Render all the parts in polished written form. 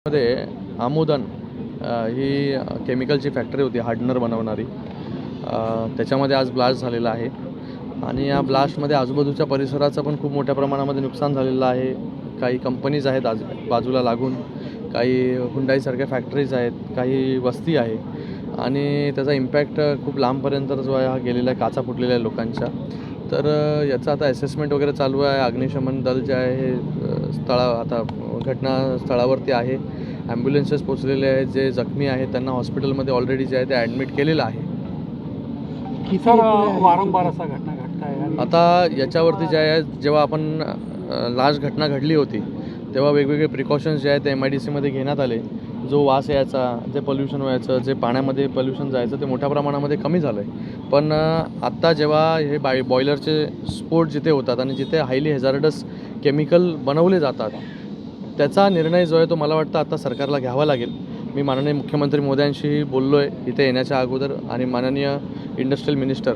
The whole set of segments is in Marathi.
मध्ये आमोदन ही केमिकलची फॅक्टरी होती हार्डनर बनवणारी. त्याच्यामध्ये आज ब्लास्ट झालेला आहे आणि या ब्लास्टमध्ये आजूबाजूच्या परिसराचं पण खूप मोठ्या प्रमाणामध्ये नुकसान झालेलं आहे. काही कंपनीज आहेत बाजूला लागून, काही हुंडाईसारख्या फॅक्टरीज आहेत, काही वस्ती आहे आणि त्याचा इम्पॅक्ट खूप लांबपर्यंत जो आहे हा गेलेला आहे, काचा फुटलेल्या आहे लोकांच्या. तर याचं आता असेसमेंट वगैरे चालू आहे. अग्निशमन दल जे आहे हे आता घटनास्थळावरती आहे. ॲम्ब्युलन्सेस पोचलेले आहेत. जे जखमी आहेत त्यांना हॉस्पिटलमध्ये ऑलरेडी जे आहे ते ॲडमिट केलेलं आहे. सर वारंवार असा घटना घडत आहे. आता याच्यावरती जे आहे, जेव्हा आपण लास्ट घटना घडली होती तेव्हा वेगवेगळे प्रिकॉशन्स जे आहेत ते MIDCमध्ये घेण्यात आले. जो वास यायचा, जे पोल्युशन व्हायचं, जे पाण्यामध्ये पोल्युशन जायचं ते मोठ्या प्रमाणामध्ये कमी झालं आहे. पण आत्ता जेव्हा हे बॉयलरचे स्फोट जिथे होतात आणि जिथे हायली हॅझार्डस केमिकल बनवले जातात, त्याचा निर्णय जो आहे तो मला वाटतं आता सरकारला घ्यावा लागेल. मी माननीय मुख्यमंत्री मोदयांशी बोललो आहे इथे येण्याच्या अगोदर आणि माननीय इंडस्ट्रियल मिनिस्टर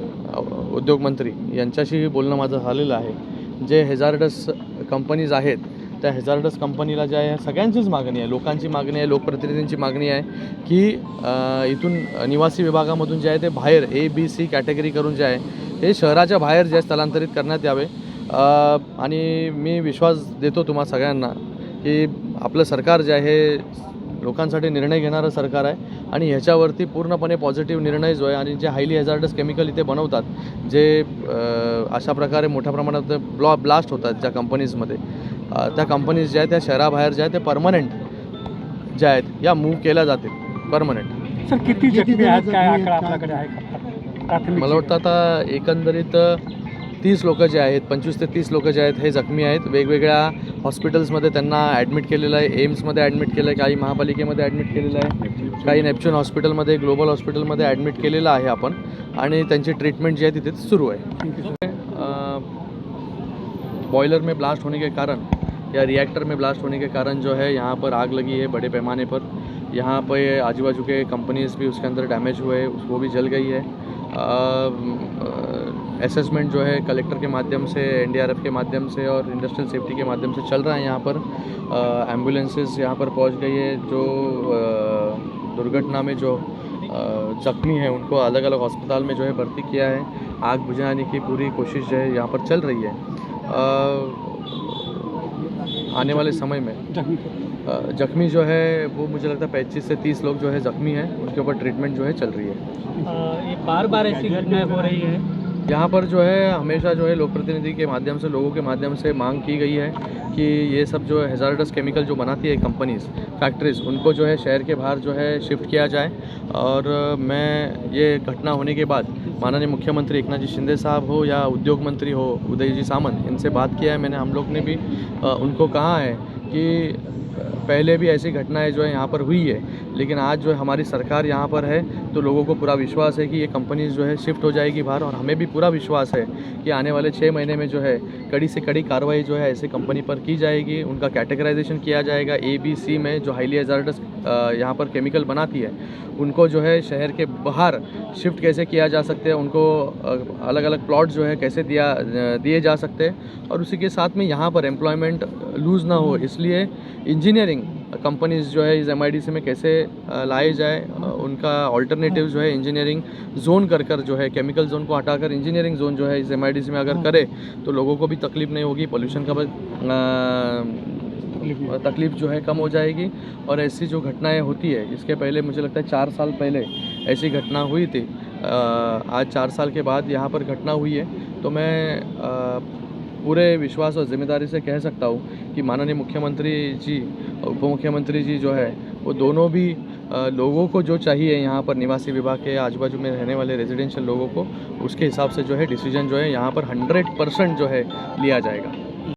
उद्योगमंत्री यांच्याशीही बोलणं माझं झालेलं आहे. जे हॅझार्डस कंपनीज आहेत त्या हॅझार्डस कंपनीला जे आहे सगळ्यांचीच मागणी आहे, लोकांची मागणी आहे, लोकप्रतिनिधींची मागणी आहे की इथून निवासी विभागामधून जे आहे ते बाहेर ABC कॅटेगरी करून जे आहे हे शहराच्या बाहेर जे स्थलांतरित करण्यात यावे. आणि मी विश्वास देतो तुम्हा सगळ्यांना की आपलं सरकार जे आहे लोकांसाठी निर्णय घेणारं सरकार आहे आणि ह्याच्यावरती पूर्णपणे पॉझिटिव्ह निर्णय जो आहे. आणि जे हायली हॅझार्डस केमिकल इथे बनवतात, जे अशा प्रकारे मोठ्या प्रमाणात ब्लास्ट होतात ज्या कंपनीजमध्ये, त्या कंपनीज ज्या आहेत त्या शहराबाहेर ज्या आहेत ते परमनंट ज्या आहेत या मूव्ह केल्या जातील परमनंट. सर किती जखमी आहेत, काय आकडा आपल्याकडे आहे का? मला वाटतं आता एकंदरीत 30 लोक जे आहेत, 25 ते 30 लोक जे आहेत हे जखमी आहेत. वेगवेगळ्या हॉस्पिटल्समध्ये त्यांना ॲडमिट केलेलं आहे. एम्समध्ये ॲडमिट केलं आहे, काही महापालिकेमध्ये ॲडमिट केलेलं आहे, काही नेपच्यून हॉस्पिटलमध्ये, ग्लोबल हॉस्पिटलमध्ये ॲडमिट केलेलं आहे आपण. आणि त्यांची ट्रीटमेंट जी आहे तिथे सुरू आहे. बॉयलर में ब्लास्ट होने के कारण या रिएक्टर में ब्लास्ट होने के कारण जो है यहाँ पर आग लगी है बड़े पैमाने पर. यहाँ पे आजू बाजू के कंपनीज भी उसके अंदर डैमेज हुए, वो भी जल गई है. असेसमेंट जो है कलेक्टर के माध्यम से, NDRF के माध्यम से और इंडस्ट्रियल सेफ्टी के माध्यम से चल रहा है. यहाँ पर एम्बुलेंसेस यहाँ पर पहुँच गई है. जो दुर्घटना में जो जख्मी है उनको अलग अलग अस्पताल में जो है भर्ती किया है. आग बुझाने की पूरी कोशिश जो है यहाँ पर चल रही है. आने वाले समय में जख्मी जो है वो मुझे लगता है 25 से 30 लोग जो है जख्मी हैं, उनके ऊपर ट्रीटमेंट जो है चल रही है. ये बार बार ऐसी घटनाएं हो रही है. यहाँ पर जो है हमेशा जो है लोक प्रतिनिधि के माध्यम से, लोगों के माध्यम से मांग की गई है कि ये सब जो हैज़ार्डस केमिकल जो बनाती है कंपनीज़, फैक्ट्रीज़, उनको जो है शहर के बाहर जो है शिफ्ट किया जाए. और मैं ये घटना होने के बाद माननीय मुख्यमंत्री एकनाथ जी शिंदे साहब हो या उद्योग मंत्री हो उदय जी सामंत, इनसे बात किया है मैंने. हम लोग ने भी उनको कहा है कि पहले भी ऐसी घटनाएं जो है यहाँ पर हुई है, लेकिन आज जो है हमारी सरकार यहाँ पर है तो लोगों को पूरा विश्वास है कि ये कंपनीज जो है शिफ्ट हो जाएगी बाहर. और हमें भी पूरा विश्वास है कि आने वाले 6 महीने में जो है कड़ी से कड़ी कार्रवाई जो है ऐसी कंपनी पर की जाएगी. उनका कैटेगराइजेशन किया जाएगा ABC में. जो हाईली हॅझार्डस यहाँ पर केमिकल बनाती है उनको जो है शहर के बाहर शिफ्ट कैसे किया जा सकते हैं, उनको अलग अलग प्लॉट जो है कैसे दिए जा सकते हैं. और उसी के साथ में यहाँ पर एम्प्लॉयमेंट लूज़ ना हो, इसलिए इंजीनियरिंग कंपनीज जो है इस MIDC में कैसे लाए जाए, उनका ऑल्टरनेटिव जो है इंजीनियरिंग जोन कर जो है केमिकल जोन को हटाकर इंजीनियरिंग जोन जो है इस MIDC में अगर करे तो लोगों को भी तकलीफ़ नहीं होगी, पोल्यूशन का तकलीफ़ जो है कम हो जाएगी. और ऐसी जो घटनाएं होती है, इसके पहले मुझे लगता है 4 साल पहले ऐसी घटना हुई थी. आज 4 साल के बाद यहाँ पर घटना हुई है. तो मैं पूरे विश्वास और ज़िम्मेदारी से कह सकता हूँ कि माननीय मुख्यमंत्री जी, उप मुख्यमंत्री जी जो है वो दोनों भी लोगों को जो चाहिए यहाँ पर निवासी विभाग के आजू बाजू में रहने वाले रेजिडेंशियल लोगों को, उसके हिसाब से जो है डिसीजन जो है यहाँ पर 100% जो है लिया जाएगा.